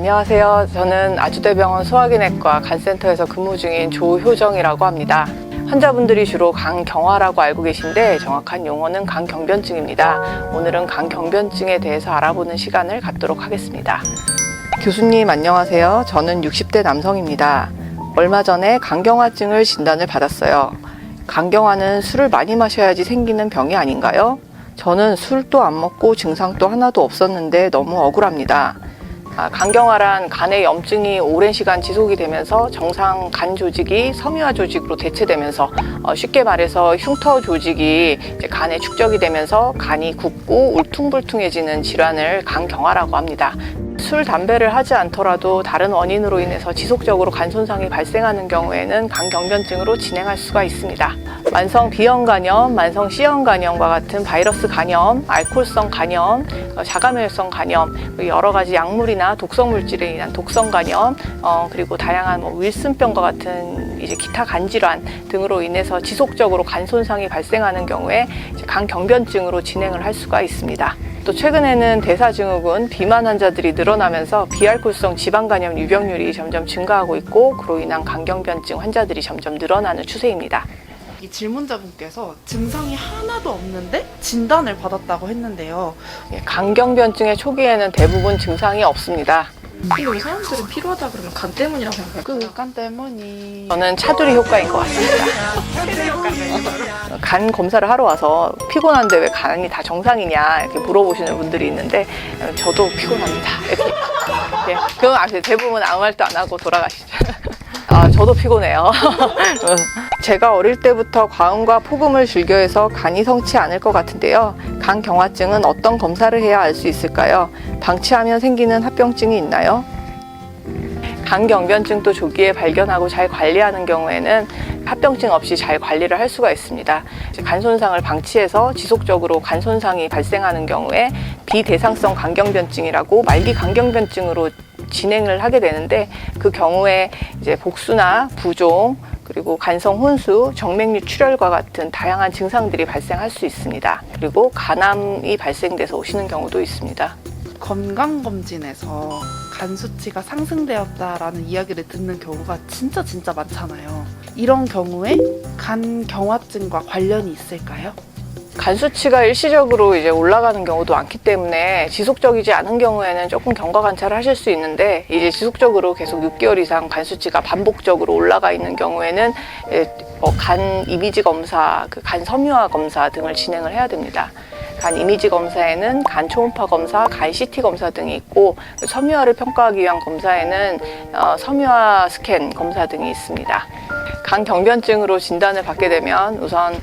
안녕하세요. 저는 아주대병원 소화기내과 간센터에서 근무 중인 조효정이라고 합니다. 환자분들이 주로 간경화라고 알고 계신데 정확한 용어는 간경변증입니다. 오늘은 간경변증에 대해서 알아보는 시간을 갖도록 하겠습니다. 교수님 안녕하세요. 저는 60대 남성입니다. 얼마 전에 간경화증을 진단을 받았어요. 간경화는 술을 많이 마셔야지 생기는 병이 아닌가요? 저는 술도 안 먹고 증상도 하나도 없었는데 너무 억울합니다. 간경화란 간의 염증이 오랜 시간 지속이 되면서 정상 간 조직이 섬유화 조직으로 대체되면서 쉽게 말해서 흉터 조직이 간에 축적이 되면서 간이 굽고 울퉁불퉁해지는 질환을 간경화라고 합니다. 술, 담배를 하지 않더라도 다른 원인으로 인해서 지속적으로 간 손상이 발생하는 경우에는 간경변증으로 진행할 수가 있습니다. 만성 B형 간염, 만성 C형 간염과 같은 바이러스 간염, 알코올성 간염, 자가면역성 간염, 여러 가지 약물이나 독성 물질에 의한 독성 간염, 그리고 다양한 윌슨병과 같은 기타 간 질환 등으로 인해서 지속적으로 간 손상이 발생하는 경우에 간경변증으로 진행을 할 수가 있습니다. 또 최근에는 대사증후군, 비만 환자들이 늘어나면서 비알코올성 지방간염 유병률이 점점 증가하고 있고 그로 인한 간경변증 환자들이 점점 늘어나는 추세입니다. 이 질문자분께서 증상이 하나도 없는데 진단을 받았다고 했는데요. 간경변증의 초기에는 대부분 증상이 없습니다. 근데 왜 사람들은 필요하다 그러면 간 때문이라고 생각할까요? 간 때문이... 저는 차두리 효과인 것 같습니다. 간 검사를 하러 와서 피곤한데 왜 간이 다 정상이냐 이렇게 물어보시는 분들이 있는데 저도 피곤합니다. 이렇게. 그럼 아세요? 대부분 아무 말도 안 하고 돌아가시죠. 저도 피곤해요. 제가 어릴 때부터 과음과 폭음을 즐겨해서 간이 성치 않을 것 같은데요. 간경화증은 어떤 검사를 해야 알 수 있을까요? 방치하면 생기는 합병증이 있나요? 간경변증도 조기에 발견하고 잘 관리하는 경우에는 합병증 없이 잘 관리를 할 수가 있습니다. 간 손상을 방치해서 지속적으로 간 손상이 발생하는 경우에 비대상성 간경변증이라고 말기 간경변증으로 진행을 하게 되는데 그 경우에 복수나 부종 그리고 간성 혼수, 정맥류 출혈과 같은 다양한 증상들이 발생할 수 있습니다. 그리고 간암이 발생돼서 오시는 경우도 있습니다. 건강검진에서 간 수치가 상승되었다라는 이야기를 듣는 경우가 진짜 많잖아요. 이런 경우에 간경화증과 관련이 있을까요? 간 수치가 일시적으로 올라가는 경우도 많기 때문에 지속적이지 않은 경우에는 조금 경과 관찰을 하실 수 있는데 지속적으로 계속 6개월 이상 간 수치가 반복적으로 올라가 있는 경우에는 간 이미지 검사, 간 섬유화 검사 등을 진행을 해야 됩니다. 간 이미지 검사에는 간 초음파 검사, 간 CT 검사 등이 있고 섬유화를 평가하기 위한 검사에는 섬유화 스캔 검사 등이 있습니다. 간경변증으로 진단을 받게 되면 우선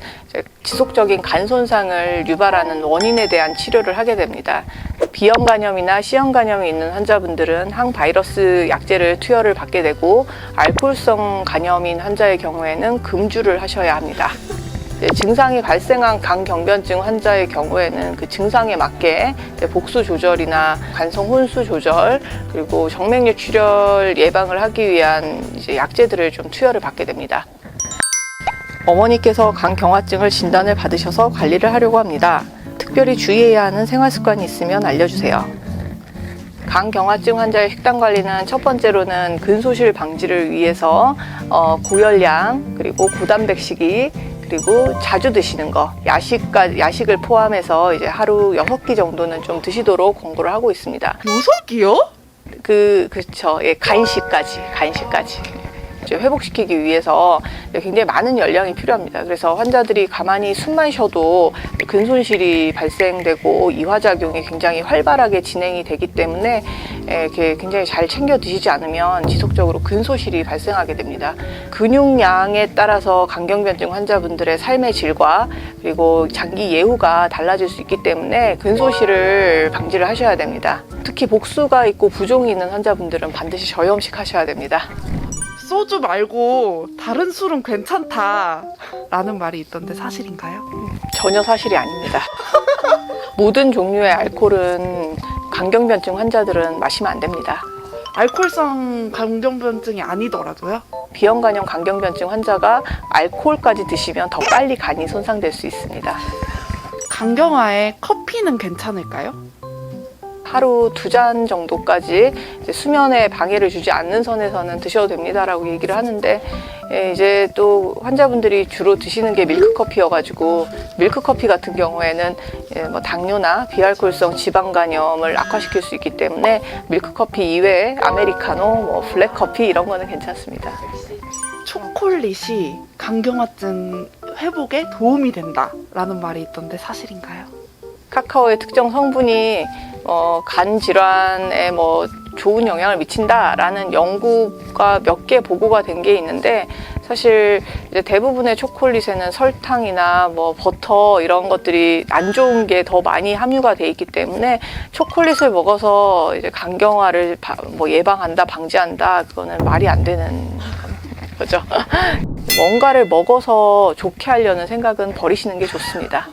지속적인 간 손상을 유발하는 원인에 대한 치료를 하게 됩니다. B형 간염이나 C형 간염이 있는 환자분들은 항바이러스 약제를 투여를 받게 되고 알코올성 간염인 환자의 경우에는 금주를 하셔야 합니다. 증상이 발생한 간경변증 환자의 경우에는 그 증상에 맞게 복수 조절이나 간성 혼수 조절 그리고 정맥류 출혈 예방을 하기 위한 약제들을 좀 투여를 받게 됩니다. 어머니께서 간경화증을 진단을 받으셔서 관리를 하려고 합니다. 특별히 주의해야 하는 생활 습관이 있으면 알려주세요. 간경화증 환자의 식단 관리는 첫 번째로는 근소실 방지를 위해서 고열량 그리고 고단백식이 그리고 자주 드시는 거, 야식을 포함해서 하루 6끼 정도는 좀 드시도록 권고를 하고 있습니다. 6끼요? 그렇죠. 간식까지. 회복시키기 위해서 굉장히 많은 열량이 필요합니다. 그래서 환자들이 가만히 숨만 쉬어도 근손실이 발생되고 이화작용이 굉장히 활발하게 진행이 되기 때문에 이렇게 굉장히 잘 챙겨 드시지 않으면 지속적으로 근소실이 발생하게 됩니다. 근육량에 따라서 간경변증 환자분들의 삶의 질과 그리고 장기 예후가 달라질 수 있기 때문에 근소실을 방지를 하셔야 됩니다. 특히 복수가 있고 부종이 있는 환자분들은 반드시 저염식 하셔야 됩니다. 소주 말고 다른 술은 괜찮다라는 말이 있던데 사실인가요? 전혀 사실이 아닙니다. 모든 종류의 알코올은 간경변증 환자들은 마시면 안 됩니다. 알코올성 간경변증이 아니더라도요? B형 간염 간경변증 환자가 알코올까지 드시면 더 빨리 간이 손상될 수 있습니다. 간경화에 커피는 괜찮을까요? 하루 2잔 정도까지 이제 수면에 방해를 주지 않는 선에서는 드셔도 됩니다라고 얘기를 하는데, 이제 또 환자분들이 주로 드시는 게 밀크커피여가지고, 밀크커피 같은 경우에는 뭐 당뇨나 비알코올성 지방간염을 악화시킬 수 있기 때문에 밀크커피 이외에 아메리카노, 뭐 블랙커피 이런 거는 괜찮습니다. 초콜릿이 간경화증 회복에 도움이 된다라는 말이 있던데 사실인가요? 카카오의 특정 성분이 간 질환에 뭐 좋은 영향을 미친다라는 연구가 몇 개 보고가 된 게 있는데, 사실 이제 대부분의 초콜릿에는 설탕이나 뭐 버터 이런 것들이 안 좋은 게 더 많이 함유가 돼 있기 때문에 초콜릿을 먹어서 이제 간경화를 뭐 예방한다, 방지한다, 그거는 말이 안 되는 거죠. 뭔가를 먹어서 좋게 하려는 생각은 버리시는 게 좋습니다.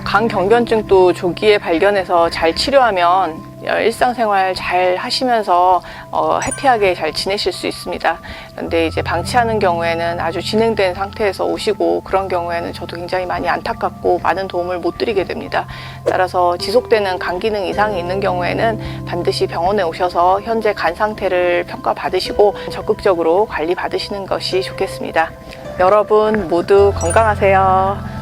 간경변증도 조기에 발견해서 잘 치료하면 일상생활 잘 하시면서 해피하게 잘 지내실 수 있습니다. 그런데 이제 방치하는 경우에는 아주 진행된 상태에서 오시고, 그런 경우에는 저도 굉장히 많이 안타깝고 많은 도움을 못 드리게 됩니다. 따라서 지속되는 간 기능 이상이 있는 경우에는 반드시 병원에 오셔서 현재 간 상태를 평가받으시고 적극적으로 관리 받으시는 것이 좋겠습니다. 여러분 모두 건강하세요.